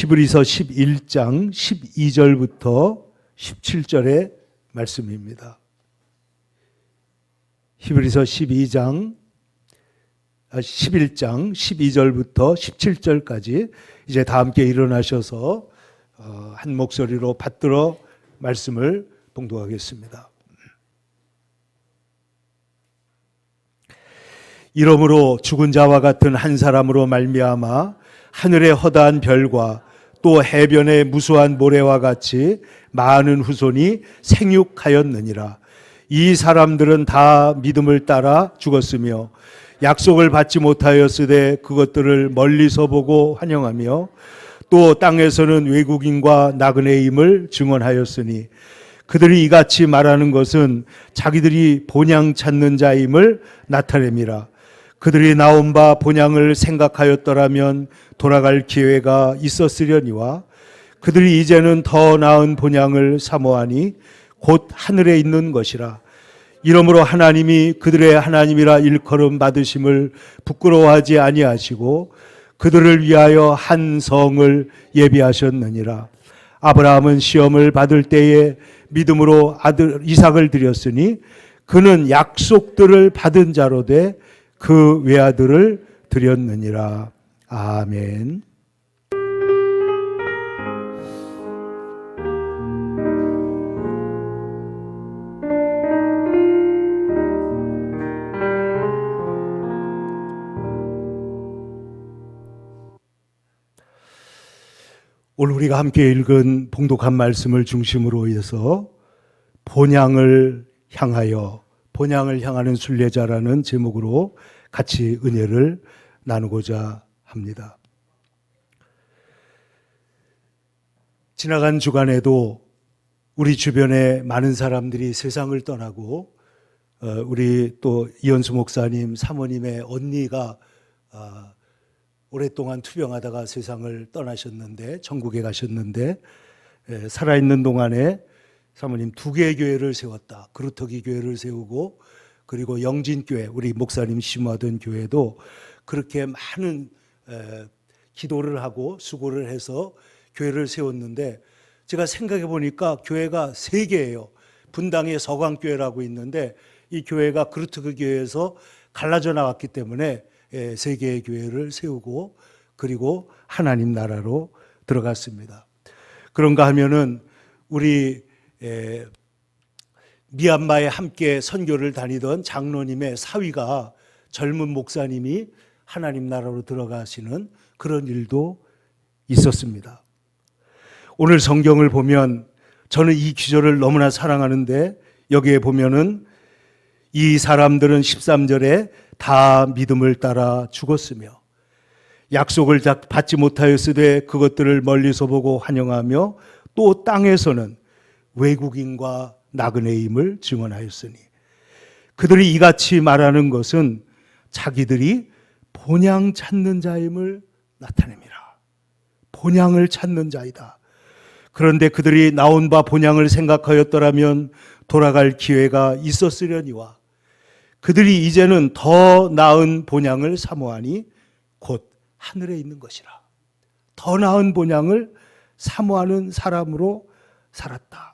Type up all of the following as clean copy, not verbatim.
히브리서 11장 12절부터 17절의 말씀입니다. 히브리서 11장 12절부터 17절까지 이제 다 함께 일어나셔서 한 목소리로 받들어 말씀을 봉독하겠습니다. 이러므로 죽은 자와 같은 한 사람으로 말미암아 하늘의 허다한 별과 또 해변의 무수한 모래와 같이 많은 후손이 생육하였느니라. 이 사람들은 다 믿음을 따라 죽었으며 약속을 받지 못하였으되 그것들을 멀리서 보고 환영하며 또 땅에서는 외국인과 나그네임을 증언하였으니 그들이 이같이 말하는 것은 자기들이 본향 찾는 자임을 나타냅니다. 그들이 나온 바 본향을 생각하였더라면 돌아갈 기회가 있었으려니와 그들이 이제는 더 나은 본향을 사모하니 곧 하늘에 있는 것이라. 이러므로 하나님이 그들의 하나님이라 일컬음 받으심을 부끄러워하지 아니하시고 그들을 위하여 한 성을 예비하셨느니라. 아브라함은 시험을 받을 때에 믿음으로 아들 이삭을 드렸으니 그는 약속들을 받은 자로 돼 그 외아들을 드렸느니라. 아멘. 오늘 우리가 함께 읽은 봉독한 말씀을 중심으로 해서 본향을 향하는 순례자라는 제목으로 같이 은혜를 나누고자 합니다. 지나간 주간에도 우리 주변에 많은 사람들이 세상을 떠나고 우리 또 이현수 목사님 사모님의 언니가 오랫동안 투병하다가 세상을 떠나셨는데 천국에 가셨는데 살아있는 동안에 사모님 2개의 교회를 세웠다. 그루터기 교회를 세우고 그리고 영진교회 우리 목사님 심화된 교회도 그렇게 많은 기도를 하고 수고를 해서 교회를 세웠는데 제가 생각해 보니까 교회가 3개예요. 분당에 서강교회라고 있는데 이 교회가 그루터기 교회에서 갈라져 나왔기 때문에 3개의 교회를 세우고 그리고 하나님 나라로 들어갔습니다. 그런가 하면은 우리 미얀마에 함께 선교를 다니던 장로님의 사위가 젊은 목사님이 하나님 나라로 들어가시는 그런 일도 있었습니다. 오늘 성경을 보면 저는 이 기절을 너무나 사랑하는데 여기에 보면은 이 사람들은 13절에 다 믿음을 따라 죽었으며 약속을 받지 못하였으되 그것들을 멀리서 보고 환영하며 또 땅에서는 외국인과 나그네임을 증언하였으니 그들이 이같이 말하는 것은 자기들이 본향 찾는 자임을 나타냅니다. 본향을 찾는 자이다. 그런데 그들이 나온 바 본향을 생각하였더라면 돌아갈 기회가 있었으려니와 그들이 이제는 더 나은 본향을 사모하니 곧 하늘에 있는 것이라. 더 나은 본향을 사모하는 사람으로 살았다.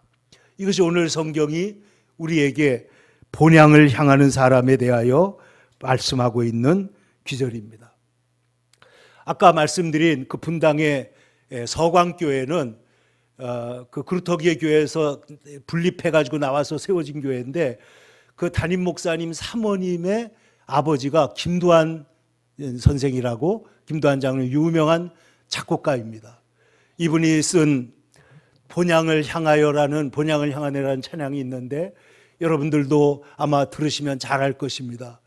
이것이 오늘 성경이 우리에게 본향을 향하는 사람에 대하여 말씀하고 있는 귀절입니다. 아까 말씀드린 그 분당의 서광교회는 그 그루터기의 교회에서 분립해가지고 나와서 세워진 교회인데 그 담임 목사님 사모님의 아버지가 김두한 선생이라고 김두한 장로 유명한 작곡가입니다. 이분이 쓴 본향을 향하네라는 찬양이 있는데 여러분들도 아마 들으시면 잘 알 것입니다.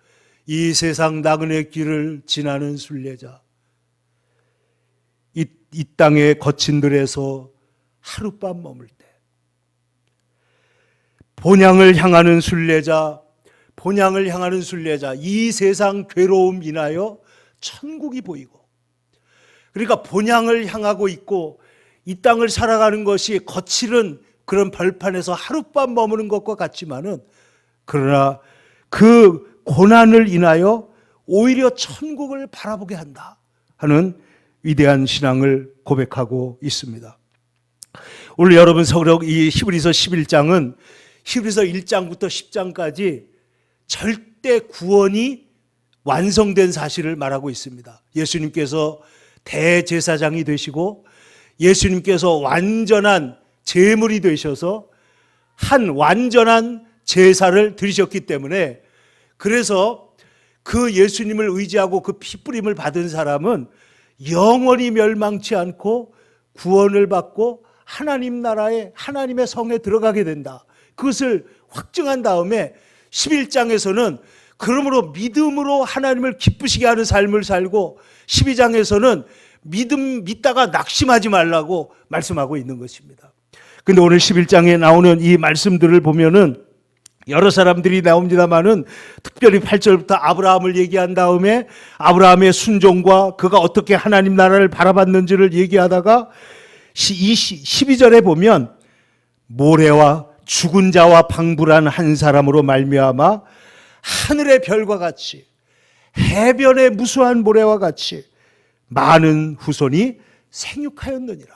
이 세상 나그네 길을 지나는 순례자, 이 땅의 거친 들에서 하룻밤 머물 때 본향을 향하는 순례자, 이 세상 괴로움 인하여 천국이 보이고 그러니까 본향을 향하고 있고 이 땅을 살아가는 것이 거칠은 그런 벌판에서 하룻밤 머무는 것과 같지만은 그러나 그 고난을 인하여 오히려 천국을 바라보게 한다 하는 위대한 신앙을 고백하고 있습니다. 오늘 여러분 서록 이 히브리서 11장은 히브리서 1장부터 10장까지 절대 구원이 완성된 사실을 말하고 있습니다. 예수님께서 대제사장이 되시고 예수님께서 완전한 제물이 되셔서 한 완전한 제사를 드리셨기 때문에, 그래서 그 예수님을 의지하고 그 피뿌림을 받은 사람은 영원히 멸망치 않고 구원을 받고 하나님 나라에, 하나님의 성에 들어가게 된다. 그것을 확증한 다음에 11장에서는 그러므로 믿음으로 하나님을 기쁘시게 하는 삶을 살고, 12장에서는 믿다가 낙심하지 말라고 말씀하고 있는 것입니다. 근데 오늘 11장에 나오는 이 말씀들을 보면은 여러 사람들이 나옵니다만은 특별히 8절부터 아브라함을 얘기한 다음에 아브라함의 순종과 그가 어떻게 하나님 나라를 바라봤는지를 얘기하다가 12절에 보면 모래와 죽은 자와 방불한 한 사람으로 말미암아 하늘의 별과 같이 해변의 무수한 모래와 같이 많은 후손이 생육하였느니라.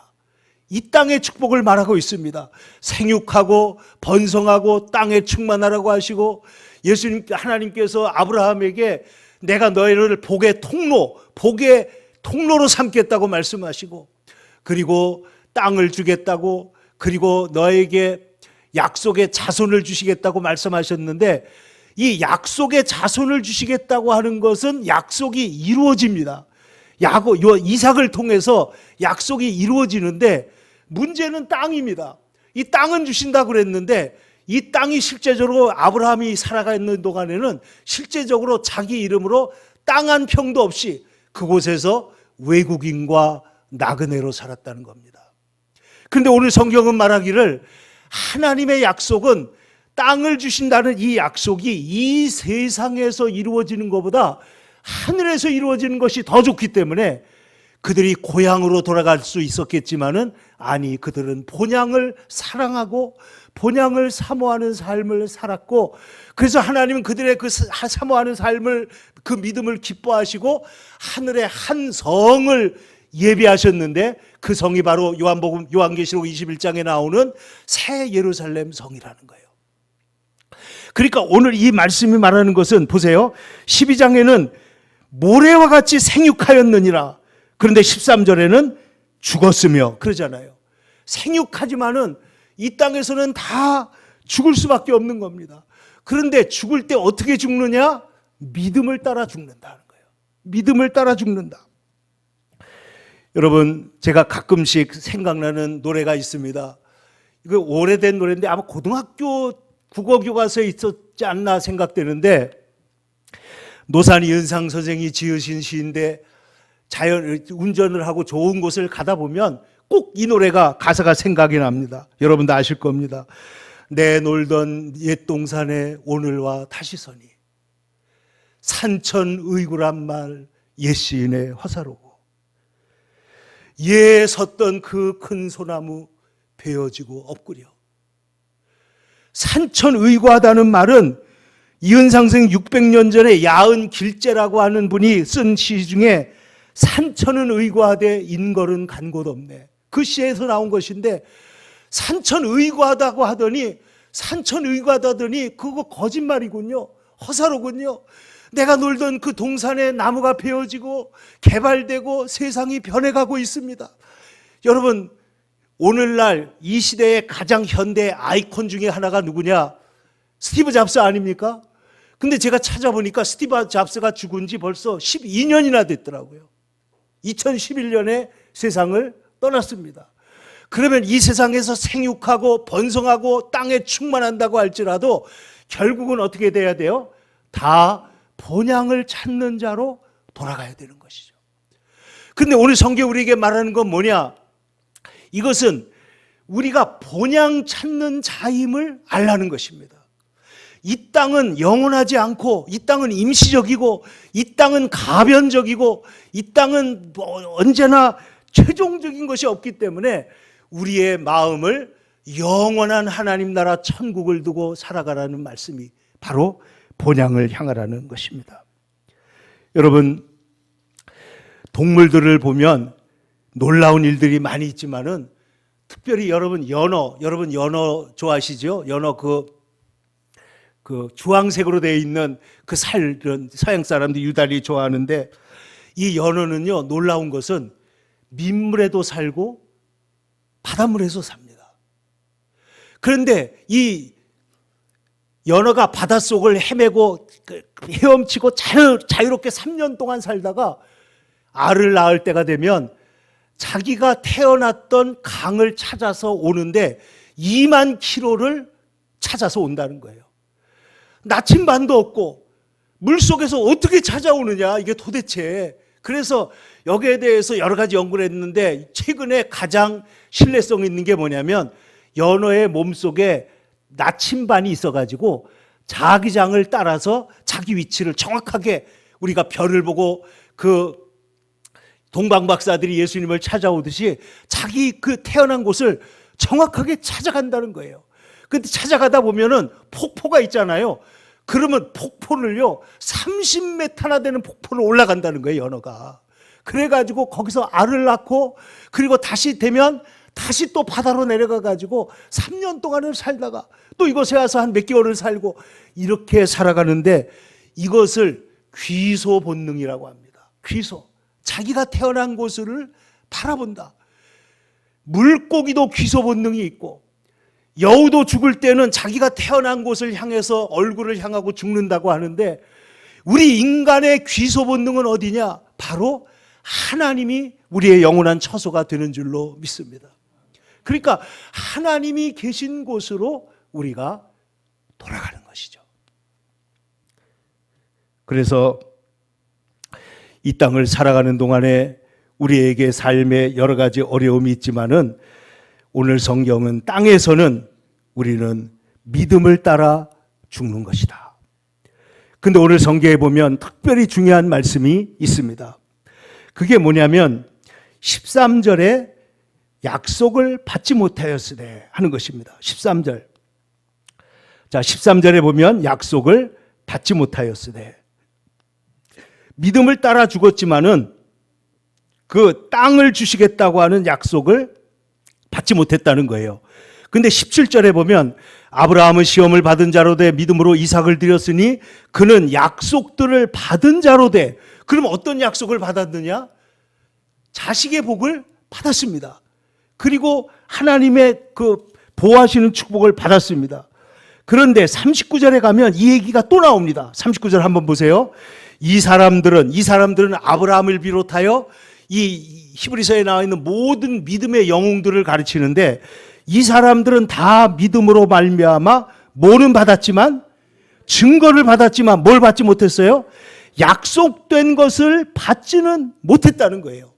이 땅의 축복을 말하고 있습니다. 생육하고 번성하고 땅에 충만하라고 하시고, 예수님 하나님께서 아브라함에게 내가 너희를 복의 통로로 삼겠다고 말씀하시고, 그리고 땅을 주겠다고, 그리고 너에게 약속의 자손을 주시겠다고 말씀하셨는데, 이 약속의 자손을 주시겠다고 하는 것은 약속이 이루어집니다. 이삭을 통해서 약속이 이루어지는데 문제는 땅입니다. 이 땅은 주신다고 그랬는데 이 땅이 실제적으로 아브라함이 살아가 있는 동안에는 실제적으로 자기 이름으로 땅 한 평도 없이 그곳에서 외국인과 나그네로 살았다는 겁니다. 그런데 오늘 성경은 말하기를 하나님의 약속은, 땅을 주신다는 이 약속이 이 세상에서 이루어지는 것보다 하늘에서 이루어지는 것이 더 좋기 때문에 그들이 고향으로 돌아갈 수 있었겠지만은 아니, 그들은 본향을 사랑하고 본향을 사모하는 삶을 살았고, 그래서 하나님은 그들의 그 사모하는 삶을, 그 믿음을 기뻐하시고 하늘의 한 성을 예비하셨는데 그 성이 바로 요한계시록 21장에 나오는 새 예루살렘 성이라는 거예요. 그러니까 오늘 이 말씀이 말하는 것은, 보세요, 12장에는 모래와 같이 생육하였느니라. 그런데 13절에는 죽었으며 그러잖아요. 생육하지만은 이 땅에서는 다 죽을 수밖에 없는 겁니다. 그런데 죽을 때 어떻게 죽느냐? 믿음을 따라 죽는다는 거예요. 믿음을 따라 죽는다. 여러분, 제가 가끔씩 생각나는 노래가 있습니다. 이거 오래된 노래인데 아마 고등학교 국어교과서에 있었지 않나 생각되는데, 노산 이은상 선생이 지으신 시인데, 운전을 하고 좋은 곳을 가다 보면 꼭 이 노래가 가사가 생각이 납니다. 여러분도 아실 겁니다. 내 놀던 옛 동산에 오늘와 다시 서니 산천의구란 말 옛 시인의 화사로고, 예 섰던 그 큰 소나무 베어지고 엎구려. 산천의구하다는 말은 이은상생 600년 전에 야은 길재라고 하는 분이 쓴 시 중에 산천은 의구하되 인걸은 간 곳 없네, 그 시에서 나온 것인데, 산천의구하다고 하더니 그거 거짓말이군요. 허사로군요. 내가 놀던 그 동산에 나무가 베어지고 개발되고 세상이 변해가고 있습니다. 여러분, 오늘날 이 시대의 가장 현대 아이콘 중에 하나가 누구냐? 스티브 잡스 아닙니까? 근데 제가 찾아보니까 스티브 잡스가 죽은 지 벌써 12년이나 됐더라고요. 2011년에 세상을 떠났습니다. 그러면 이 세상에서 생육하고 번성하고 땅에 충만한다고 할지라도 결국은 어떻게 돼야 돼요? 다 본향을 찾는 자로 돌아가야 되는 것이죠. 그런데 오늘 성경 우리에게 말하는 건 뭐냐? 이것은 우리가 본향 찾는 자임을 알라는 것입니다. 이 땅은 영원하지 않고, 이 땅은 임시적이고, 이 땅은 가변적이고, 이 땅은 언제나 최종적인 것이 없기 때문에 우리의 마음을 영원한 하나님 나라 천국을 두고 살아가라는 말씀이 바로 본향을 향하라는 것입니다. 여러분, 동물들을 보면 놀라운 일들이 많이 있지만은 특별히 여러분 연어 좋아하시죠? 연어 그 주황색으로 되어 있는 그 살은 서양 사람들이 유달리 좋아하는데, 이 연어는요, 놀라운 것은 민물에도 살고 바닷물에서 삽니다. 그런데 이 연어가 바닷속을 헤매고 헤엄치고 자유롭게 3년 동안 살다가 알을 낳을 때가 되면 자기가 태어났던 강을 찾아서 오는데 2만 킬로를 찾아서 온다는 거예요. 나침반도 없고 물속에서 어떻게 찾아오느냐, 이게 도대체. 그래서 여기에 대해서 여러 가지 연구를 했는데 최근에 가장 신뢰성 있는 게 뭐냐면, 연어의 몸속에 나침반이 있어가지고 자기장을 따라서 자기 위치를 정확하게, 우리가 별을 보고 그 동방박사들이 예수님을 찾아오듯이 자기 그 태어난 곳을 정확하게 찾아간다는 거예요. 근데 찾아가다 보면은 폭포가 있잖아요. 그러면 폭포를요, 30m나 되는 폭포를 올라간다는 거예요, 연어가. 그래가지고 거기서 알을 낳고, 그리고 다시 되면 다시 또 바다로 내려가가지고 3년 동안을 살다가 또 이곳에 와서 한 몇 개월을 살고, 이렇게 살아가는데 이것을 귀소 본능이라고 합니다. 귀소. 자기가 태어난 곳을 바라본다. 물고기도 귀소 본능이 있고, 여우도 죽을 때는 자기가 태어난 곳을 향해서 얼굴을 향하고 죽는다고 하는데, 우리 인간의 귀소 본능은 어디냐? 바로 하나님이 우리의 영원한 처소가 되는 줄로 믿습니다. 그러니까 하나님이 계신 곳으로 우리가 돌아가는 것이죠. 그래서 이 땅을 살아가는 동안에 우리에게 삶에 여러 가지 어려움이 있지만은, 오늘 성경은 땅에서는 우리는 믿음을 따라 죽는 것이다. 근데 오늘 성경에 보면 특별히 중요한 말씀이 있습니다. 그게 뭐냐면 13절에 약속을 받지 못하였으되 하는 것입니다. 13절. 자, 13절에 보면 약속을 받지 못하였으되, 믿음을 따라 죽었지만은 그 땅을 주시겠다고 하는 약속을 받지 못했다는 거예요. 근데 17절에 보면 아브라함은 시험을 받은 자로 돼 믿음으로 이삭을 드렸으니 그는 약속들을 받은 자로 돼. 그럼 어떤 약속을 받았느냐? 자식의 복을 받았습니다. 그리고 하나님의 그 보호하시는 축복을 받았습니다. 그런데 39절에 가면 이 얘기가 또 나옵니다. 39절 한번 보세요. 이 사람들은 아브라함을 비롯하여 이 히브리서에 나와 있는 모든 믿음의 영웅들을 가르치는데, 이 사람들은 다 믿음으로 말미암아 뭐는 받았지만, 증거를 받았지만 뭘 받지 못했어요? 약속된 것을 받지는 못했다는 거예요.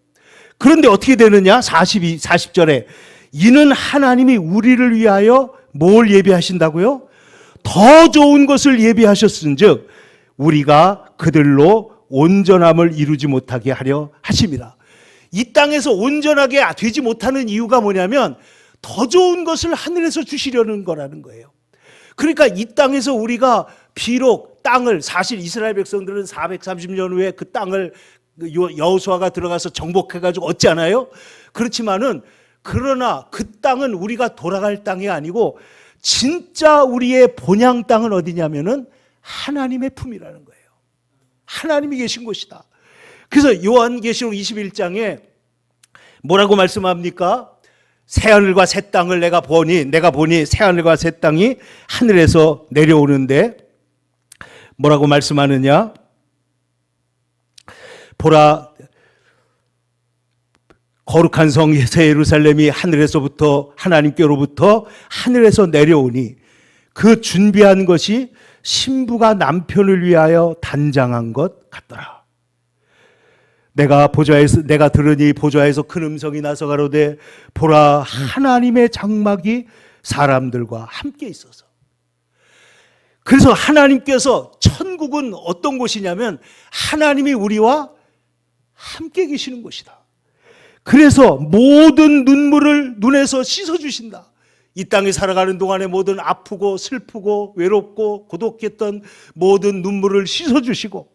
그런데 어떻게 되느냐? 40절에 이는 하나님이 우리를 위하여 뭘 예비하신다고요? 더 좋은 것을 예비하셨은즉 우리가 그들로 온전함을 이루지 못하게 하려 하심이라. 이 땅에서 온전하게 되지 못하는 이유가 뭐냐면 더 좋은 것을 하늘에서 주시려는 거라는 거예요. 그러니까 이 땅에서 우리가 비록 땅을, 사실 이스라엘 백성들은 430년 후에 그 땅을 여호수아가 들어가서 정복해가지고 얻잖아요. 그렇지만은 그러나 그 땅은 우리가 돌아갈 땅이 아니고 진짜 우리의 본향 땅은 어디냐면은 하나님의 품이라는 거예요. 하나님이 계신 곳이다. 그래서 요한계시록 21장에 뭐라고 말씀합니까? 새하늘과 새 땅을 내가 보니 새하늘과 새 땅이 하늘에서 내려오는데 뭐라고 말씀하느냐? 보라, 거룩한 성 새 예루살렘이 하늘에서부터, 하나님께로부터 하늘에서 내려오니 그 준비한 것이 신부가 남편을 위하여 단장한 것 같더라. 내가 들으니 보좌에서 큰 음성이 나서 가로되 보라, 하나님의 장막이 사람들과 함께 있어서. 그래서 하나님께서, 천국은 어떤 곳이냐면 하나님이 우리와 함께 계시는 곳이다. 그래서 모든 눈물을 눈에서 씻어주신다. 이 땅에 살아가는 동안에 모든 아프고 슬프고 외롭고 고독했던 모든 눈물을 씻어주시고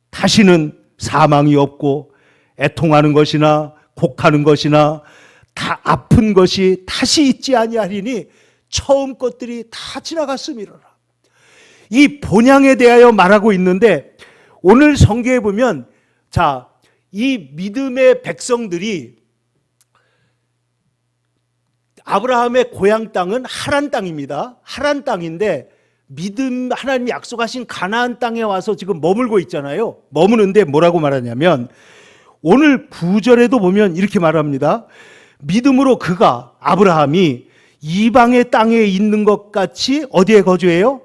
다시는 사망이 없고 애통하는 것이나 곡하는 것이나 다 아픈 것이 다시 있지 아니하리니 처음 것들이 다 지나갔음이로라. 이 본향에 대하여 말하고 있는데 오늘 성경에 보면 자, 이 믿음의 백성들이 아브라함의 고향 땅은 하란 땅입니다. 하란 땅인데 하나님이 약속하신 가나안 땅에 와서 지금 머물고 있잖아요. 머무는데 뭐라고 말하냐면 오늘 9절에도 보면 이렇게 말합니다. 믿음으로 그가 아브라함이 이방의 땅에 있는 것 같이 어디에 거주해요?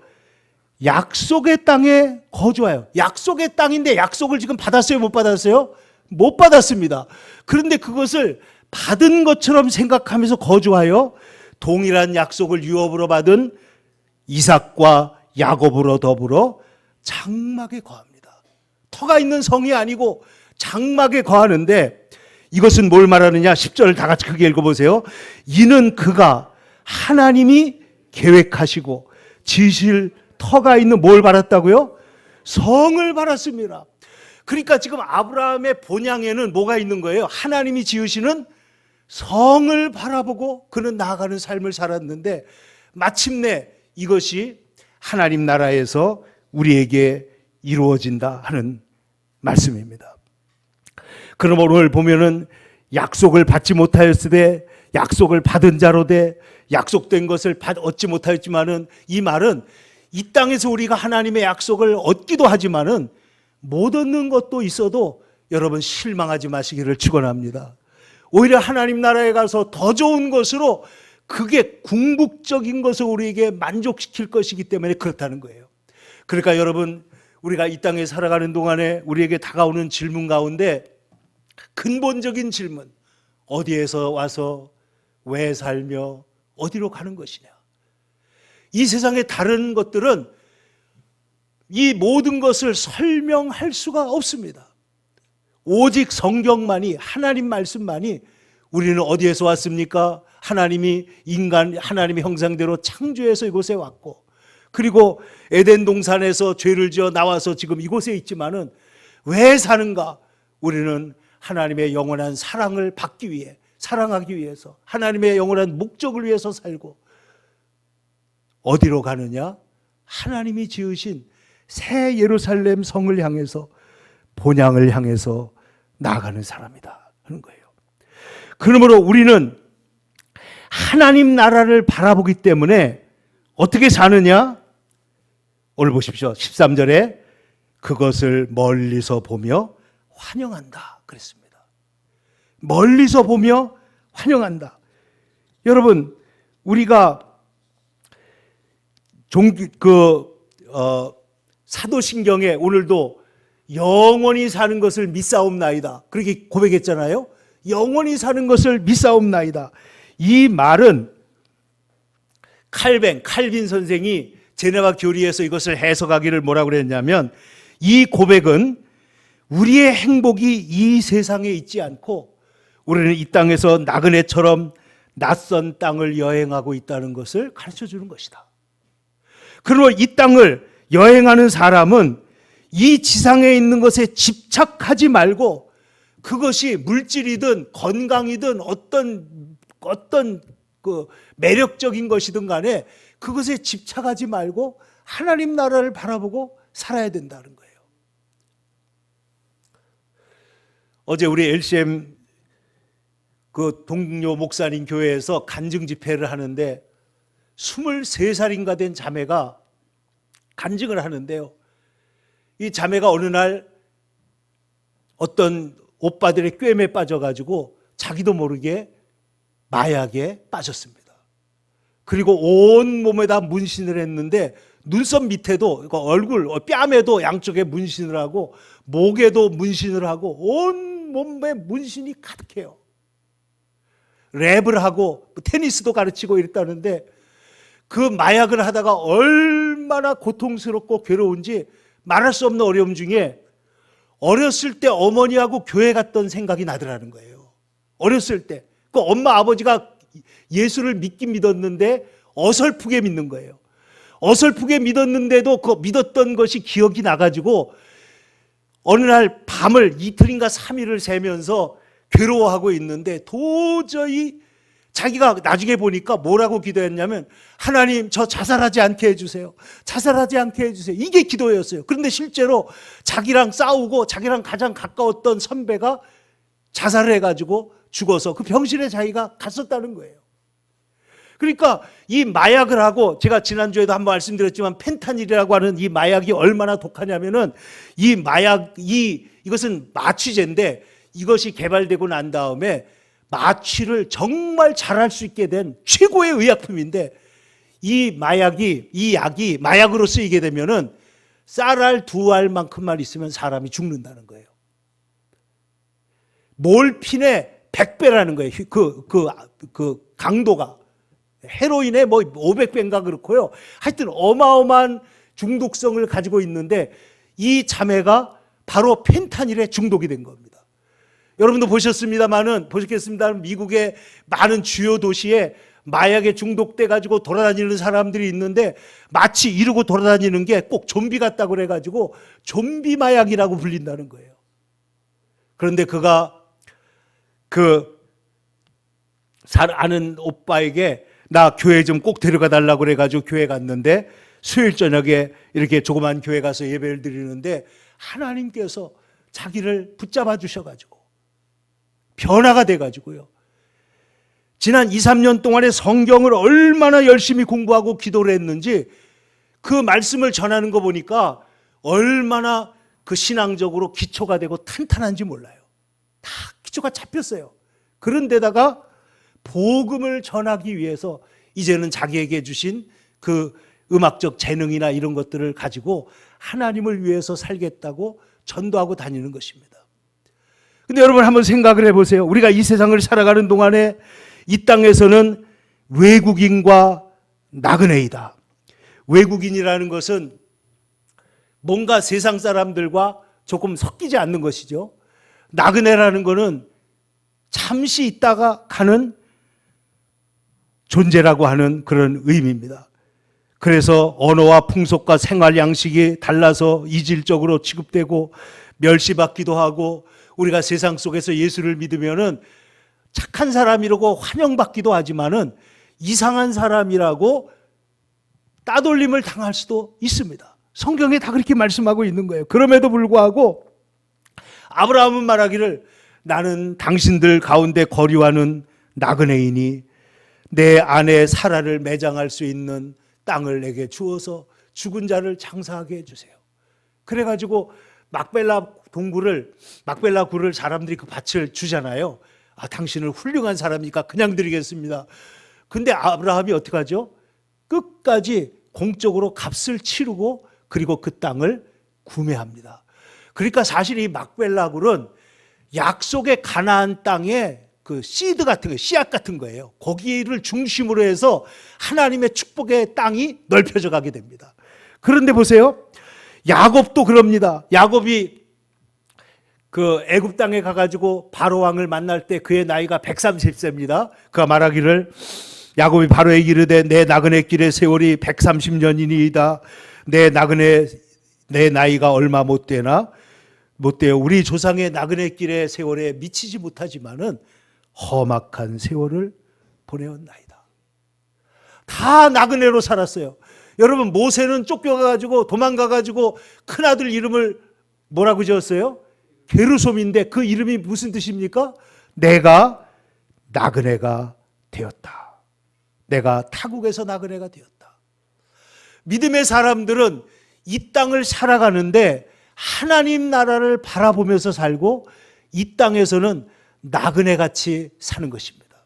약속의 땅에 거주해요. 약속의 땅인데 약속을 지금 받았어요? 못 받았어요? 못 받았습니다. 그런데 그것을 받은 것처럼 생각하면서 거주하여 동일한 약속을 유업으로 받은 이삭과 야곱으로 더불어 장막에 거합니다. 터가 있는 성이 아니고 장막에 거하는데 이것은 뭘 말하느냐? 10절 다 같이 크게 읽어보세요. 이는 그가 하나님이 계획하시고 지으실 터가 있는 뭘 받았다고요? 성을 받았습니다. 그러니까 지금 아브라함의 본향에는 뭐가 있는 거예요? 하나님이 지으시는 성을 바라보고 그는 나아가는 삶을 살았는데 마침내 이것이 하나님 나라에서 우리에게 이루어진다 하는 말씀입니다. 그럼 오늘 보면은 약속을 받지 못하였으되 약속을 받은 자로 돼 약속된 것을 얻지 못하였지만은 이 말은 이 땅에서 우리가 하나님의 약속을 얻기도 하지만은 못 얻는 것도 있어도 여러분 실망하지 마시기를 축원합니다. 오히려 하나님 나라에 가서 더 좋은 것으로 그게 궁극적인 것을 우리에게 만족시킬 것이기 때문에 그렇다는 거예요. 그러니까 여러분 우리가 이 땅에 살아가는 동안에 우리에게 다가오는 질문 가운데 근본적인 질문, 어디에서 와서 왜 살며 어디로 가는 것이냐. 이 세상의 다른 것들은 이 모든 것을 설명할 수가 없습니다. 오직 성경만이, 하나님 말씀만이 우리는 어디에서 왔습니까? 하나님이 하나님의 형상대로 창조해서 이곳에 왔고, 그리고 에덴 동산에서 죄를 지어 나와서 지금 이곳에 있지만은 왜 사는가? 우리는 하나님의 영원한 사랑을 받기 위해, 사랑하기 위해서, 하나님의 영원한 목적을 위해서 살고, 어디로 가느냐? 하나님이 지으신 새 예루살렘 성을 향해서, 본향을 향해서 나아가는 사람이다 하는 거예요. 그러므로 우리는 하나님 나라를 바라보기 때문에 어떻게 사느냐? 오늘 보십시오. 13절에 그것을 멀리서 보며 환영한다 그랬습니다. 멀리서 보며 환영한다. 여러분, 우리가 사도신경에 오늘도 영원히 사는 것을 믿사옵나이다 그렇게 고백했잖아요. 영원히 사는 것을 믿사옵나이다. 이 말은 칼빈 선생이 제네바 교리에서 이것을 해석하기를 뭐라고 그랬냐면, 이 고백은 우리의 행복이 이 세상에 있지 않고 우리는 이 땅에서 나그네처럼 낯선 땅을 여행하고 있다는 것을 가르쳐 주는 것이다. 그러므로 이 땅을 여행하는 사람은 이 지상에 있는 것에 집착하지 말고, 그것이 물질이든 건강이든 어떤 그 매력적인 것이든 간에 그것에 집착하지 말고 하나님 나라를 바라보고 살아야 된다는 거예요. 어제 우리 LCM 그 동료 목사님 교회에서 간증 집회를 하는데 23살인가 된 자매가 간증을 하는데요. 이 자매가 어느 날 어떤 오빠들의 꿰매에 빠져가지고 자기도 모르게 마약에 빠졌습니다. 그리고 온 몸에다 문신을 했는데 눈썹 밑에도, 얼굴, 뺨에도 양쪽에 문신을 하고 목에도 문신을 하고 온 몸에 문신이 가득해요. 랩을 하고 테니스도 가르치고 이랬다는데 그 마약을 하다가 얼마나 고통스럽고 괴로운지 말할 수 없는 어려움 중에 어렸을 때 어머니하고 교회 갔던 생각이 나더라는 거예요. 어렸을 때. 그 엄마 아버지가 예수를 믿긴 믿었는데 어설프게 믿는 거예요. 어설프게 믿었는데도 그 믿었던 것이 기억이 나가지고 어느 날 밤을 이틀인가 3일을 새면서 괴로워하고 있는데 도저히 자기가 나중에 보니까 뭐라고 기도했냐면 하나님 저 자살하지 않게 해주세요. 자살하지 않게 해주세요. 이게 기도였어요. 그런데 실제로 자기랑 싸우고 자기랑 가장 가까웠던 선배가 자살을 해가지고 죽어서 그 병실에 자기가 갔었다는 거예요. 그러니까 이 마약을 하고, 제가 지난주에도 한번 말씀드렸지만 펜타닐이라고 하는 이 마약이 얼마나 독하냐면은 이 마약, 이것은 마취제인데 이것이 개발되고 난 다음에 마취를 정말 잘할 수 있게 된 최고의 의약품인데, 이 약이 마약으로 쓰이게 되면은 쌀알 2알만큼만 있으면 사람이 죽는다는 거예요. 몰핀의 100배라는 거예요. 그 강도가. 헤로인의 뭐 500배인가 그렇고요. 하여튼 어마어마한 중독성을 가지고 있는데 이 자매가 바로 펜타닐에 중독이 된 겁니다. 여러분도 보셨겠습니다만 미국의 많은 주요 도시에 마약에 중독돼 가지고 돌아다니는 사람들이 있는데 마치 이러고 돌아다니는 게 꼭 좀비 같다고 그래가지고 좀비 마약이라고 불린다는 거예요. 그런데 그가 아는 오빠에게 나 교회 좀 꼭 데려가 달라고 그래가지고 교회 갔는데, 수요일 저녁에 이렇게 조그만 교회 가서 예배를 드리는데 하나님께서 자기를 붙잡아 주셔가지고 변화가 돼가지고요. 지난 2, 3년 동안에 성경을 얼마나 열심히 공부하고 기도를 했는지 그 말씀을 전하는 거 보니까 얼마나 그 신앙적으로 기초가 되고 탄탄한지 몰라요. 다 기초가 잡혔어요. 그런데다가 복음을 전하기 위해서 이제는 자기에게 주신 그 음악적 재능이나 이런 것들을 가지고 하나님을 위해서 살겠다고 전도하고 다니는 것입니다. 근데 여러분 한번 생각을 해보세요. 우리가 이 세상을 살아가는 동안에 이 땅에서는 외국인과 나그네이다. 외국인이라는 것은 뭔가 세상 사람들과 조금 섞이지 않는 것이죠. 나그네라는 것은 잠시 있다가 가는 존재라고 하는 그런 의미입니다. 그래서 언어와 풍속과 생활 양식이 달라서 이질적으로 취급되고 멸시받기도 하고, 우리가 세상 속에서 예수를 믿으면은 착한 사람이라고 환영받기도 하지만은 이상한 사람이라고 따돌림을 당할 수도 있습니다. 성경에 다 그렇게 말씀하고 있는 거예요. 그럼에도 불구하고 아브라함은 말하기를 나는 당신들 가운데 거류하는 나그네이니 내 아내 사라를 매장할 수 있는 땅을 내게 주어서 죽은 자를 장사하게 해주세요. 그래가지고 막벨라 굴을 사람들이 그 밭을 주잖아요. 당신은 훌륭한 사람이니까 그냥 드리겠습니다. 근데 아브라함이 어떻게 하죠? 끝까지 공적으로 값을 치르고 그리고 그 땅을 구매합니다. 그러니까 사실 이 막벨라 굴은 약속의 가나안 땅에 그 씨드 같은 거, 씨앗 같은 거예요. 거기를 중심으로 해서 하나님의 축복의 땅이 넓혀져 가게 됩니다. 그런데 보세요. 야곱도 그럽니다. 야곱이 그 애굽 땅에 가가지고 바로 왕을 만날 때 그의 나이가 130세입니다. 그가 말하기를, 야곱이 바로에게 이르되 내 나그네 길의 세월이 130년이니이다. 내 나이가 얼마 못 돼요. 우리 조상의 나그네 길의 세월에 미치지 못하지만은 험악한 세월을 보내었나이다. 다 나그네로 살았어요. 여러분, 모세는 쫓겨가가지고 도망가가지고 큰아들 이름을 뭐라고 지었어요? 게르솜인데 그 이름이 무슨 뜻입니까? 내가 나그네가 되었다. 내가 타국에서 나그네가 되었다. 믿음의 사람들은 이 땅을 살아가는데 하나님 나라를 바라보면서 살고 이 땅에서는 나그네같이 사는 것입니다.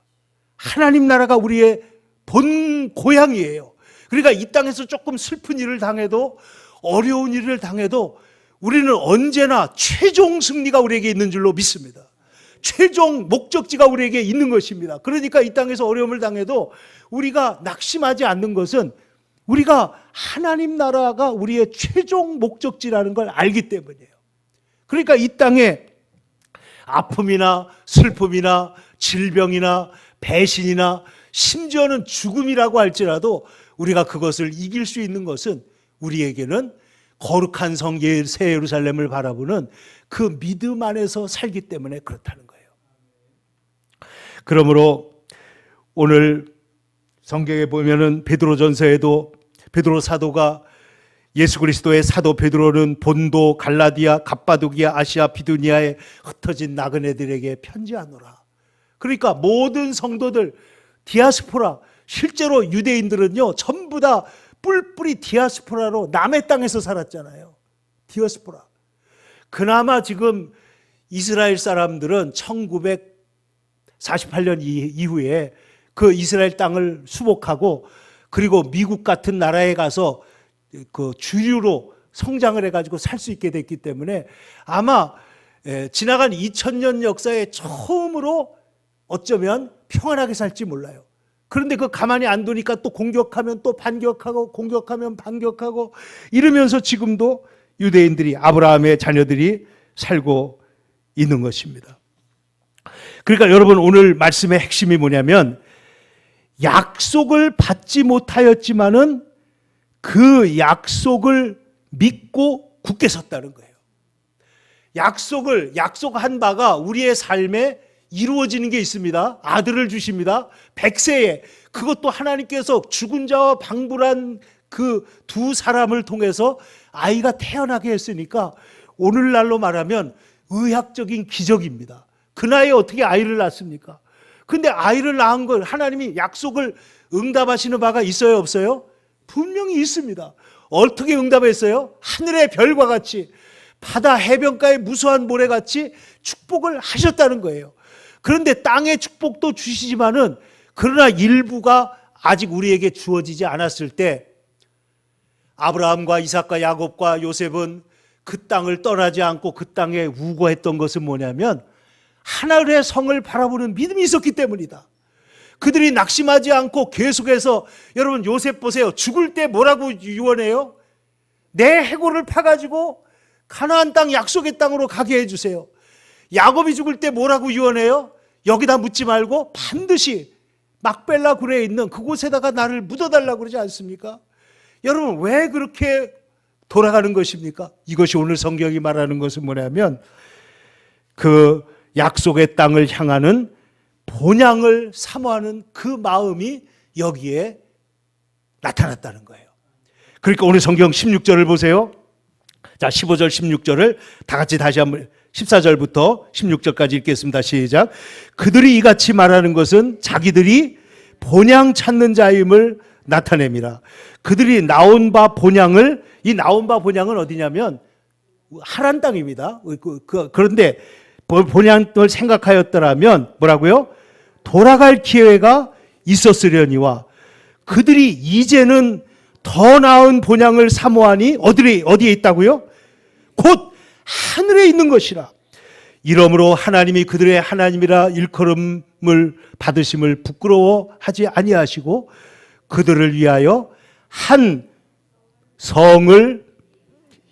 하나님 나라가 우리의 본 고향이에요. 그러니까 이 땅에서 조금 슬픈 일을 당해도, 어려운 일을 당해도 우리는 언제나 최종 승리가 우리에게 있는 줄로 믿습니다. 최종 목적지가 우리에게 있는 것입니다. 그러니까 이 땅에서 어려움을 당해도 우리가 낙심하지 않는 것은 우리가 하나님 나라가 우리의 최종 목적지라는 걸 알기 때문이에요. 그러니까 이 땅에 아픔이나 슬픔이나 질병이나 배신이나 심지어는 죽음이라고 할지라도 우리가 그것을 이길 수 있는 것은 우리에게는 거룩한 성 새 예루살렘을 바라보는 그 믿음 안에서 살기 때문에 그렇다는 거예요. 그러므로 오늘 성경에 보면은 베드로전서에도 베드로 사도가 예수 그리스도의 사도 베드로는 본도, 갈라디아, 갑바도기아, 아시아, 비두니아에 흩어진 나그네들에게 편지하노라. 그러니까 모든 성도들, 디아스포라, 실제로 유대인들은요 전부 다 뿔뿔이 디아스포라로 남의 땅에서 살았잖아요. 디아스포라. 그나마 지금 이스라엘 사람들은 1948년 이후에 그 이스라엘 땅을 수복하고 그리고 미국 같은 나라에 가서 그 주류로 성장을 해가지고 살 수 있게 됐기 때문에 아마 지나간 2000년 역사에 처음으로 어쩌면 평안하게 살지 몰라요. 그런데 그 가만히 안 두니까 또 공격하면 또 반격하고 공격하면 반격하고 이러면서 지금도 유대인들이 아브라함의 자녀들이 살고 있는 것입니다. 그러니까 여러분 오늘 말씀의 핵심이 뭐냐면 약속을 받지 못하였지만은 그 약속을 믿고 굳게 섰다는 거예요. 약속한 바가 우리의 삶에 이루어지는 게 있습니다. 아들을 주십니다. 100세에 그것도 하나님께서 죽은 자와 방불한 그 두 사람을 통해서 아이가 태어나게 했으니까 오늘날로 말하면 의학적인 기적입니다. 그 나이에 어떻게 아이를 낳습니까? 근데 아이를 낳은 걸 하나님이 약속을 응답하시는 바가 있어요, 없어요? 분명히 있습니다. 어떻게 응답했어요? 하늘의 별과 같이 바다 해변가의 무수한 모래같이 축복을 하셨다는 거예요. 그런데 땅의 축복도 주시지만은 그러나 일부가 아직 우리에게 주어지지 않았을 때 아브라함과 이삭과 야곱과 요셉은 그 땅을 떠나지 않고 그 땅에 우거했던 것은 뭐냐면 하나님의 성을 바라보는 믿음이 있었기 때문이다. 그들이 낙심하지 않고 계속해서 여러분 요셉 보세요. 죽을 때 뭐라고 유언해요? 내 해골을 파가지고 가나안 땅 약속의 땅으로 가게 해주세요. 야곱이 죽을 때 뭐라고 유언해요? 여기다 묻지 말고 반드시 막벨라 굴에 있는 그곳에다가 나를 묻어달라고 그러지 않습니까? 여러분 왜 그렇게 돌아가는 것입니까? 이것이 오늘 성경이 말하는 것은 뭐냐면 그 약속의 땅을 향하는 본향을 사모하는 그 마음이 여기에 나타났다는 거예요. 그러니까 오늘 성경 16절을 보세요. 자, 15절 16절을 다 같이 다시 한번 14절부터 16절까지 읽겠습니다. 시작. 그들이 이같이 말하는 것은 자기들이 본향 찾는 자임을 나타냅니다. 그들이 나온 바 본향을, 이 나온 바 본향은 어디냐면 하란 땅입니다. 그런데 본향을 생각하였더라면 뭐라고요? 돌아갈 기회가 있었으려니와 그들이 이제는 더 나은 본향을 사모하니 어디에 있다고요? 곧 하늘에 있는 것이라. 이러므로 하나님이 그들의 하나님이라 일컬음을 받으심을 부끄러워하지 아니하시고 그들을 위하여 한 성을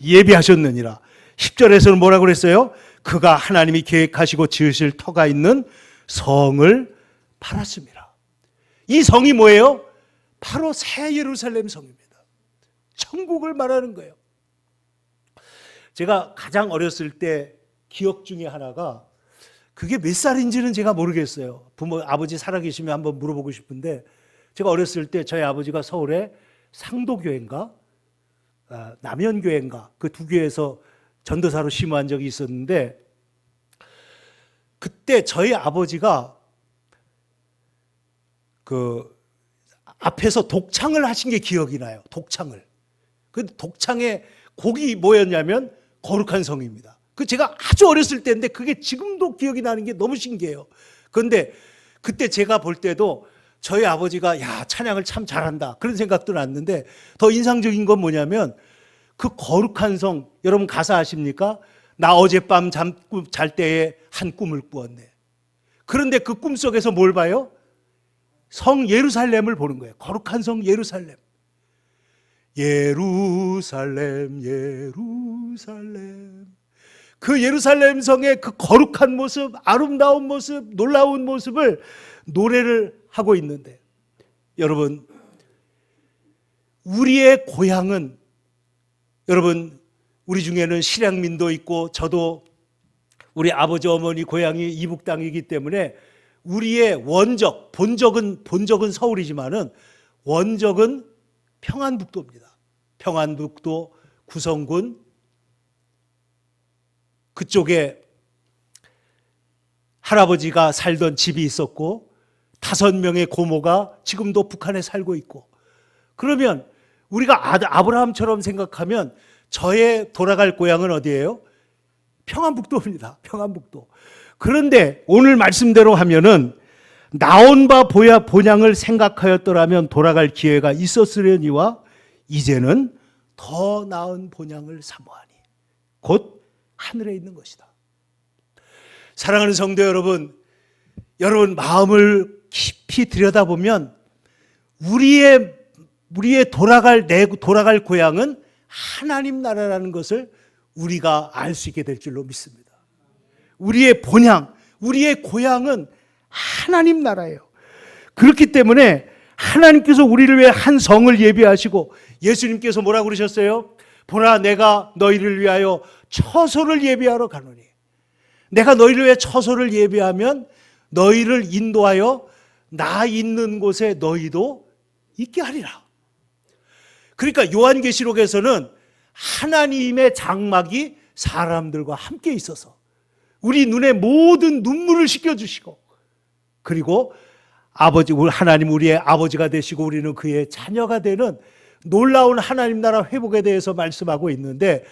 예비하셨느니라. 10절에서는 뭐라고 그랬어요? 그가 하나님이 계획하시고 지으실 터가 있는 성을 팔았습니다. 이 성이 뭐예요? 바로 새 예루살렘 성입니다. 천국을 말하는 거예요. 제가 가장 어렸을 때 기억 중에 하나가 그게 몇 살인지는 제가 모르겠어요. 부모, 아버지 살아계시면 한번 물어보고 싶은데 제가 어렸을 때 저희 아버지가 서울에 상도교회인가 남현교회인가 그 두 교회에서 전도사로 심호한 적이 있었는데 그때 저희 아버지가 그 앞에서 독창을 하신 게 기억이 나요. 독창을. 그 독창의 곡이 뭐였냐면 거룩한 성입니다. 그 제가 아주 어렸을 때인데 그게 지금도 기억이 나는 게 너무 신기해요. 그런데 그때 제가 볼 때도 저희 아버지가 야 찬양을 참 잘한다 그런 생각도 났는데 더 인상적인 건 뭐냐면 그 거룩한 성 여러분 가사 아십니까? 나 어젯밤 잘 때에 한 꿈을 꾸었네. 그런데 그 꿈속에서 뭘 봐요? 성 예루살렘을 보는 거예요. 거룩한 성 예루살렘. 예루살렘 예루살렘. 그 예루살렘 성의 그 거룩한 모습, 아름다운 모습, 놀라운 모습을 노래를 하고 있는데 여러분 우리의 고향은 여러분 우리 중에는 실향민도 있고 저도 우리 아버지 어머니 고향이 이북 땅이기 때문에 우리의 원적, 본적은 서울이지만은 원적은 평안북도입니다. 평안북도 구성군 그쪽에 할아버지가 살던 집이 있었고 5명의 고모가 지금도 북한에 살고 있고, 그러면 우리가 아브라함처럼 생각하면 저의 돌아갈 고향은 어디예요? 평안북도입니다. 평안북도. 그런데 오늘 말씀대로 하면은 나온 바 본향을 생각하였더라면 돌아갈 기회가 있었으려니와 이제는 더 나은 본향을 사모하니 곧 하늘에 있는 것이다. 사랑하는 성도 여러분, 여러분 마음을 깊이 들여다보면 우리의 돌아갈 고향은 하나님 나라라는 것을 우리가 알 수 있게 될 줄로 믿습니다. 우리의 본향, 우리의 고향은 하나님 나라예요. 그렇기 때문에 하나님께서 우리를 위해 한 성을 예비하시고, 예수님께서 뭐라고 그러셨어요? 보라, 내가 너희를 위하여 처소를 예비하러 가노니, 내가 너희를 위해 처소를 예비하면 너희를 인도하여 나 있는 곳에 너희도 있게 하리라. 그러니까 요한계시록에서는 하나님의 장막이 사람들과 함께 있어서 우리 눈에 모든 눈물을 씻겨주시고, 그리고 하나님 우리의 아버지가 되시고 우리는 그의 자녀가 되는 놀라운 하나님 나라 회복에 대해서 말씀하고 있는데,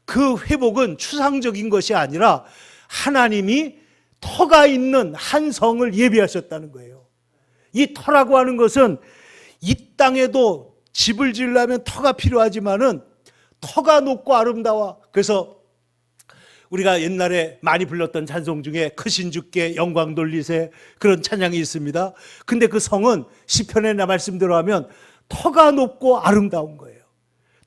그 회복은 추상적인 것이 아니라 하나님이 터가 있는 한 성을 예비하셨다는 거예요. 이 터라고 하는 것은 이 땅에도 집을 지으려면 터가 필요하지만은 터가 높고 아름다워. 그래서 우리가 옛날에 많이 불렀던 찬송 중에 크신 주께 영광 돌리세, 그런 찬양이 있습니다. 근데 그 성은 시편의 말씀대로 하면 터가 높고 아름다운 거예요.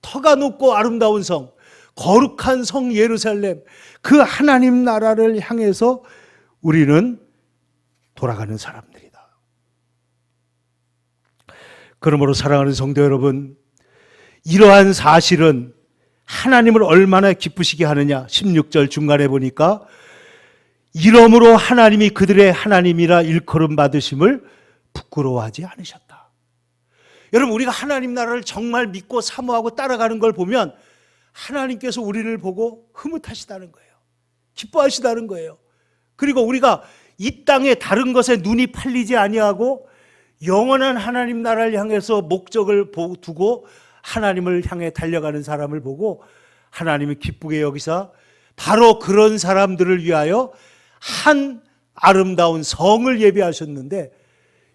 터가 높고 아름다운 성, 거룩한 성 예루살렘, 그 하나님 나라를 향해서 우리는 돌아가는 사람들이다. 그러므로 사랑하는 성도 여러분, 이러한 사실은 하나님을 얼마나 기쁘시게 하느냐. 16절 중간에 보니까 이러므로 하나님이 그들의 하나님이라 일컬음 받으심을 부끄러워하지 않으셨다. 여러분, 우리가 하나님 나라를 정말 믿고 사모하고 따라가는 걸 보면 하나님께서 우리를 보고 흐뭇하시다는 거예요. 기뻐하시다는 거예요. 그리고 우리가 이 땅의 다른 것에 눈이 팔리지 아니하고 영원한 하나님 나라를 향해서 목적을 두고 하나님을 향해 달려가는 사람을 보고 하나님이 기쁘게 여기사 바로 그런 사람들을 위하여 한 아름다운 성을 예비하셨는데,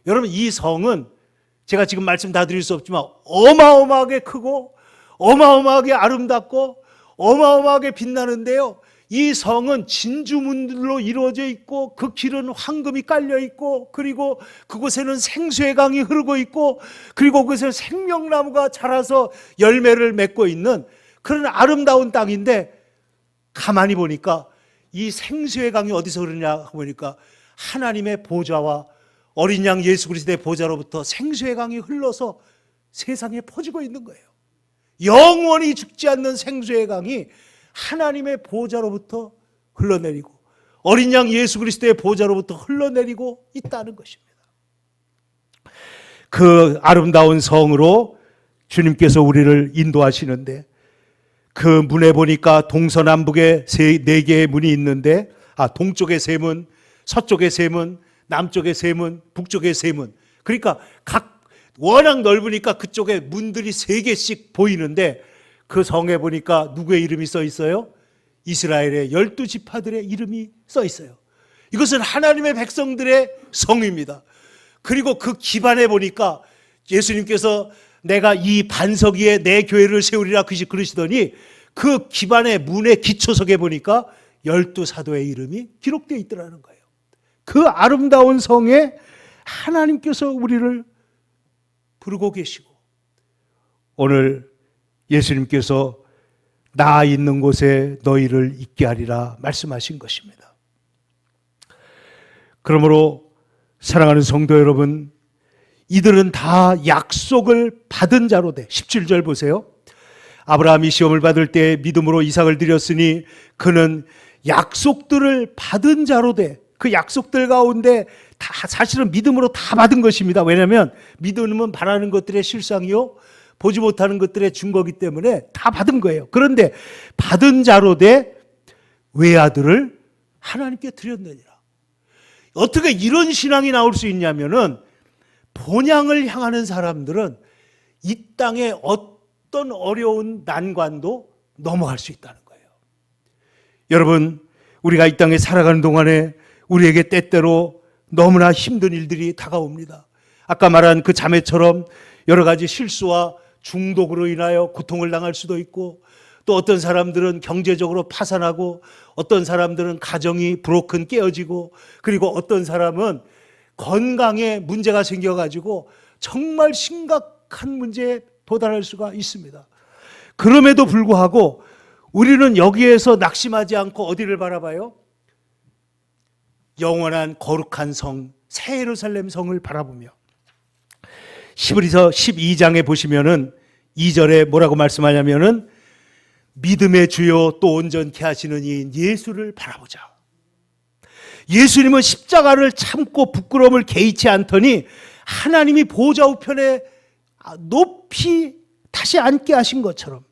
여러분 이 성은 제가 지금 말씀 다 드릴 수 없지만 어마어마하게 크고 어마어마하게 아름답고 어마어마하게 빛나는데요, 이 성은 진주문들로 이루어져 있고 그 길은 황금이 깔려 있고, 그리고 그곳에는 생수의 강이 흐르고 있고, 그리고 그곳에 생명나무가 자라서 열매를 맺고 있는 그런 아름다운 땅인데, 가만히 보니까 이 생수의 강이 어디서 흐르냐 보니까 하나님의 보좌와 어린 양 예수 그리스도의 보좌로부터 생수의 강이 흘러서 세상에 퍼지고 있는 거예요. 영원히 죽지 않는 생수의 강이 하나님의 보좌로부터 흘러내리고 어린 양 예수 그리스도의 보좌로부터 흘러내리고 있다는 것입니다. 그 아름다운 성으로 주님께서 우리를 인도하시는데, 그 문에 보니까 동서남북에 4개의 문이 있는데, 동쪽에 3문, 서쪽에 3문, 남쪽에 3문, 북쪽에 3문. 그러니까 워낙 넓으니까 그쪽에 문들이 3개씩 보이는데, 그 성에 보니까 누구의 이름이 써 있어요? 이스라엘의 12지파들의 이름이 써 있어요. 이것은 하나님의 백성들의 성입니다. 그리고 그 기반에 보니까 예수님께서 내가 이 반석 위에 내 교회를 세우리라 그러시더니, 그 기반의 문의 기초석에 보니까 12사도의 이름이 기록되어 있더라는 거예요. 그 아름다운 성에 하나님께서 우리를 부르고 계시고, 오늘 예수님께서 나 있는 곳에 너희를 있게 하리라 말씀하신 것입니다. 그러므로 사랑하는 성도 여러분, 이들은 다 약속을 받은 자로 돼. 17절 보세요. 아브라함이 시험을 받을 때 믿음으로 이삭을 드렸으니 그는 약속들을 받은 자로 돼. 그 약속들 가운데 다 사실은 믿음으로 다 받은 것입니다. 왜냐하면 믿음은 바라는 것들의 실상이요 보지 못하는 것들의 증거이기 때문에 다 받은 거예요. 그런데 받은 자로 돼 외아들을 하나님께 드렸느니라. 어떻게 이런 신앙이 나올 수 있냐면은 본향을 향하는 사람들은 이 땅에 어떤 어려운 난관도 넘어갈 수 있다는 거예요. 여러분, 우리가 이 땅에 살아가는 동안에 우리에게 때때로 너무나 힘든 일들이 다가옵니다. 아까 말한 그 자매처럼 여러 가지 실수와 중독으로 인하여 고통을 당할 수도 있고, 또 어떤 사람들은 경제적으로 파산하고, 어떤 사람들은 가정이 브로큰 깨어지고, 그리고 어떤 사람은 건강에 문제가 생겨가지고 정말 심각한 문제에 도달할 수가 있습니다. 그럼에도 불구하고 우리는 여기에서 낙심하지 않고 어디를 바라봐요? 영원한 거룩한 성, 새 예루살렘 성을 바라보며 히브리서 12장에 보시면은 2절에 뭐라고 말씀하냐면은 믿음의 주요 또 온전케 하시는 이인 예수를 바라보자. 예수님은 십자가를 참고 부끄러움을 개의치 않더니 하나님이 보좌 우편에 높이 다시 앉게 하신 것처럼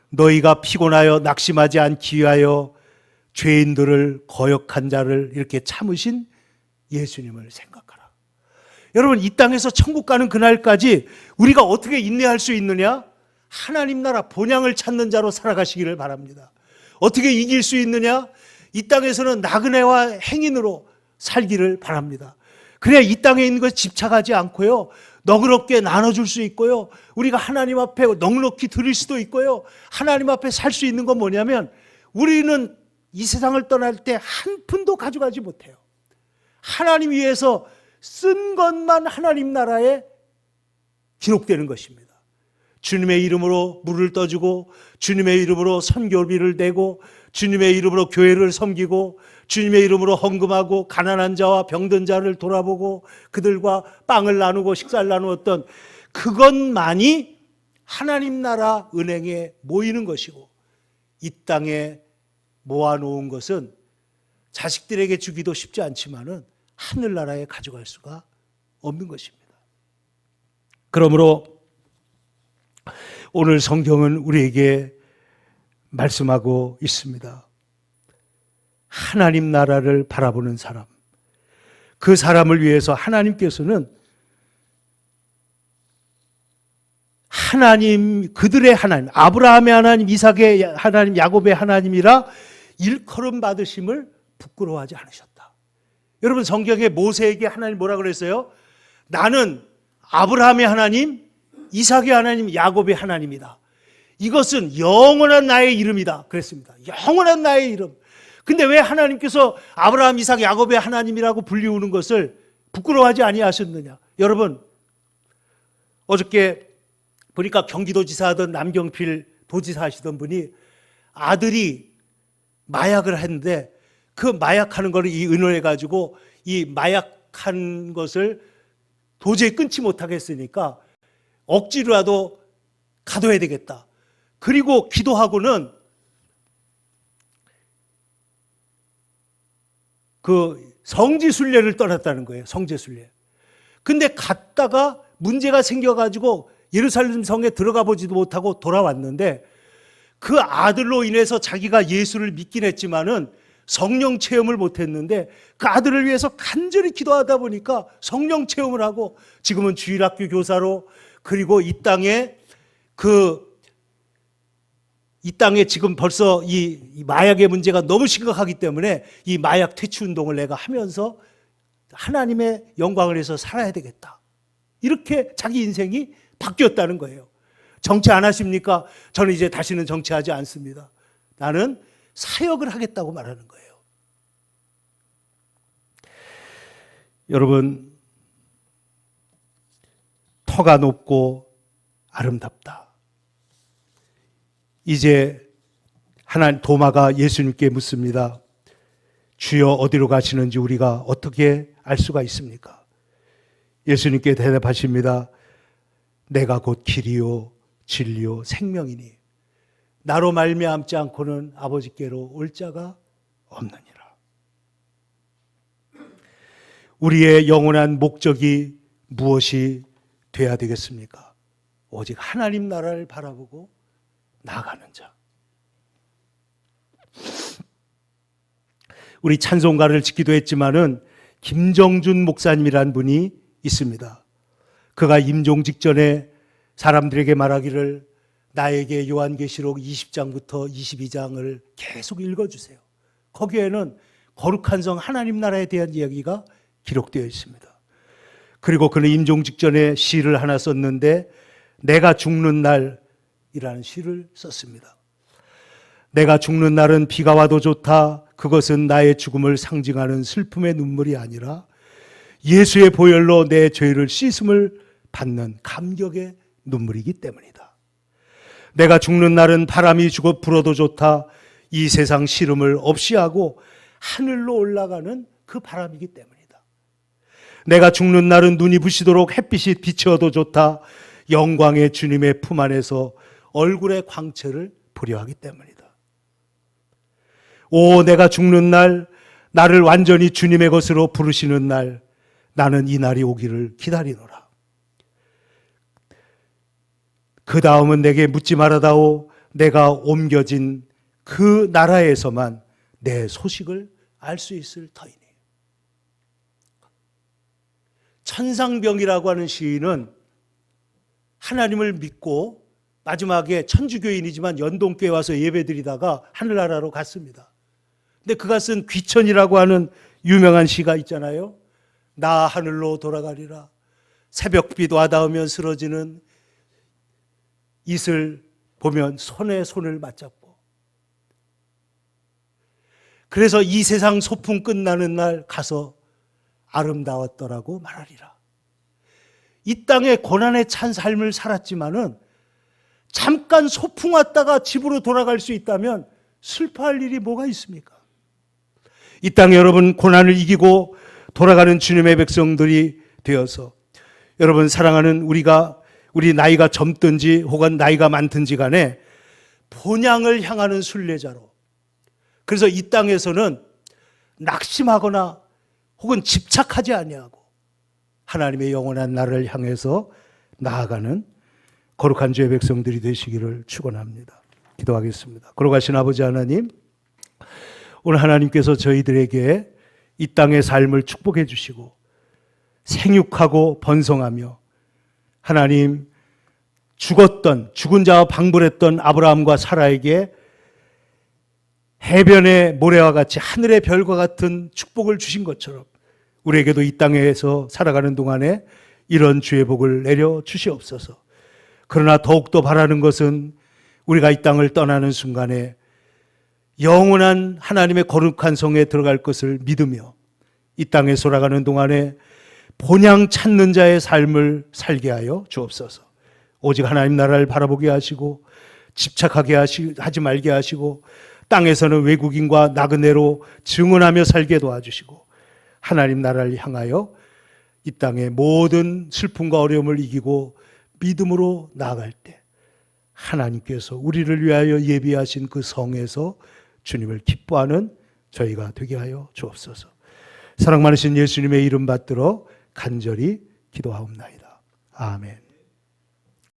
너희가 피곤하여 낙심하지 않기 위하여 죄인들을 거역한 자를 이렇게 참으신 예수님을 생각하라. 여러분, 이 땅에서 천국 가는 그날까지 우리가 어떻게 인내할 수 있느냐? 하나님 나라 본향을 찾는 자로 살아가시기를 바랍니다. 어떻게 이길 수 있느냐? 이 땅에서는 나그네와 행인으로 살기를 바랍니다. 그래야 이 땅에 있는 것에 집착하지 않고요, 너그럽게 나눠줄 수 있고요, 우리가 하나님 앞에 넉넉히 드릴 수도 있고요, 하나님 앞에 살 수 있는 건 뭐냐면 우리는 이 세상을 떠날 때 한 푼도 가져가지 못해요. 하나님 위해서 쓴 것만 하나님 나라에 기록되는 것입니다. 주님의 이름으로 물을 떠주고, 주님의 이름으로 선교비를 내고, 주님의 이름으로 교회를 섬기고, 주님의 이름으로 헌금하고, 가난한 자와 병든 자를 돌아보고 그들과 빵을 나누고 식사를 나누었던 그것만이 하나님 나라 은행에 모이는 것이고, 이 땅에 모아놓은 것은 자식들에게 주기도 쉽지 않지만은 하늘나라에 가져갈 수가 없는 것입니다. 그러므로 오늘 성경은 우리에게 말씀하고 있습니다. 하나님 나라를 바라보는 사람, 그 사람을 위해서 하나님께서는 하나님, 그들의 하나님, 아브라함의 하나님, 이삭의 하나님, 야곱의 하나님이라 일컬음 받으심을 부끄러워하지 않으셨다. 여러분, 성경에 모세에게 하나님 뭐라 그랬어요? 나는 아브라함의 하나님, 이삭의 하나님, 야곱의 하나님이다. 이것은 영원한 나의 이름이다 그랬습니다. 영원한 나의 이름. 근데 왜 하나님께서 아브라함, 이삭, 야곱의 하나님이라고 불리우는 것을 부끄러워하지 아니하셨느냐? 여러분, 어저께 보니까 경기도지사 하던 남경필 도지사 하시던 분이 아들이 마약을 했는데 그 마약하는 거를 의논해가지고 이 마약한 것을 도저히 끊지 못하겠으니까 억지로라도 가둬야 되겠다. 그리고 기도하고는 그 성지순례를 떠났다는 거예요. 성지순례. 근데 갔다가 문제가 생겨가지고 예루살렘 성에 들어가 보지도 못하고 돌아왔는데, 그 아들로 인해서 자기가 예수를 믿긴 했지만은 성령 체험을 못했는데 그 아들을 위해서 간절히 기도하다 보니까 성령 체험을 하고 지금은 주일학교 교사로, 그리고 이 땅에 지금 벌써 이 마약의 문제가 너무 심각하기 때문에 이 마약 퇴치 운동을 내가 하면서 하나님의 영광을 위해서 살아야 되겠다. 이렇게 자기 인생이 바뀌었다는 거예요. 정치 안 하십니까? 저는 이제 다시는 정치하지 않습니다. 나는 사역을 하겠다고 말하는 거예요. 여러분, 터가 높고 아름답다. 이제 도마가 예수님께 묻습니다. 주여, 어디로 가시는지 우리가 어떻게 알 수가 있습니까? 예수님께 대답하십니다. 내가 곧 길이요 진리요 생명이니 나로 말미암지 않고는 아버지께로 올 자가 없느니라. 우리의 영원한 목적이 무엇이 돼야 되겠습니까? 오직 하나님 나라를 바라보고 나아가는 자. 우리 찬송가를 짓기도 했지만은 김정준 목사님이란 분이 있습니다. 그가 임종 직전에 사람들에게 말하기를 나에게 요한계시록 20장부터 22장을 계속 읽어주세요. 거기에는 거룩한 성 하나님 나라에 대한 이야기가 기록되어 있습니다. 그리고 그는 임종 직전에 시를 하나 썼는데 내가 죽는 날이라는 시를 썼습니다. 내가 죽는 날은 비가 와도 좋다. 그것은 나의 죽음을 상징하는 슬픔의 눈물이 아니라 예수의 보혈로 내 죄를 씻음을 받는 감격의 눈물이기 때문이다. 내가 죽는 날은 바람이 죽어 불어도 좋다. 이 세상 시름을 없이 하고 하늘로 올라가는 그 바람이기 때문이다. 내가 죽는 날은 눈이 부시도록 햇빛이 비추어도 좋다. 영광의 주님의 품 안에서 얼굴의 광채를 보려 하기 때문이다. 오, 내가 죽는 날, 나를 완전히 주님의 것으로 부르시는 날, 나는 이 날이 오기를 기다리노라. 그 다음은 내게 묻지 말아다오. 내가 옮겨진 그 나라에서만 내 소식을 알 수 있을 터이니. 천상병이라고 하는 시인은 하나님을 믿고 마지막에 천주교인이지만 연동교에 와서 예배드리다가 하늘나라로 갔습니다. 근데 그가 쓴 귀천이라고 하는 유명한 시가 있잖아요. 나 하늘로 돌아가리라. 새벽비도 와닿으면 쓰러지는 이슬 보면 손에 손을 맞잡고. 그래서 이 세상 소풍 끝나는 날 가서 아름다웠더라고 말하리라. 이 땅에 고난에 찬 삶을 살았지만은 잠깐 소풍 왔다가 집으로 돌아갈 수 있다면 슬퍼할 일이 뭐가 있습니까? 이 땅에 여러분 고난을 이기고 돌아가는 주님의 백성들이 되어서 여러분 사랑하는 우리 나이가 젊든지 혹은 나이가 많든지 간에 본향을 향하는 순례자로, 그래서 이 땅에서는 낙심하거나 혹은 집착하지 아니하고 하나님의 영원한 나라를 향해서 나아가는 거룩한 주의 백성들이 되시기를 축원합니다. 기도하겠습니다. 거룩하신 아버지 하나님, 오늘 하나님께서 저희들에게 이 땅의 삶을 축복해 주시고 생육하고 번성하며 하나님 죽은 자와 방불했던 아브라함과 사라에게 해변의 모래와 같이 하늘의 별과 같은 축복을 주신 것처럼 우리에게도 이 땅에서 살아가는 동안에 이런 주의 복을 내려 주시옵소서. 그러나 더욱더 바라는 것은 우리가 이 땅을 떠나는 순간에 영원한 하나님의 거룩한 성에 들어갈 것을 믿으며 이 땅에 돌아가는 동안에 본향 찾는 자의 삶을 살게 하여 주옵소서. 오직 하나님 나라를 바라보게 하시고 집착하게 하지 말게 하시고 땅에서는 외국인과 나그네로 증언하며 살게 도와주시고 하나님 나라를 향하여 이 땅의 모든 슬픔과 어려움을 이기고 믿음으로 나아갈 때 하나님께서 우리를 위하여 예비하신 그 성에서 주님을 기뻐하는 저희가 되게 하여 주옵소서. 사랑 많으신 예수님의 이름 받들어 간절히 기도하옵나이다. 아멘.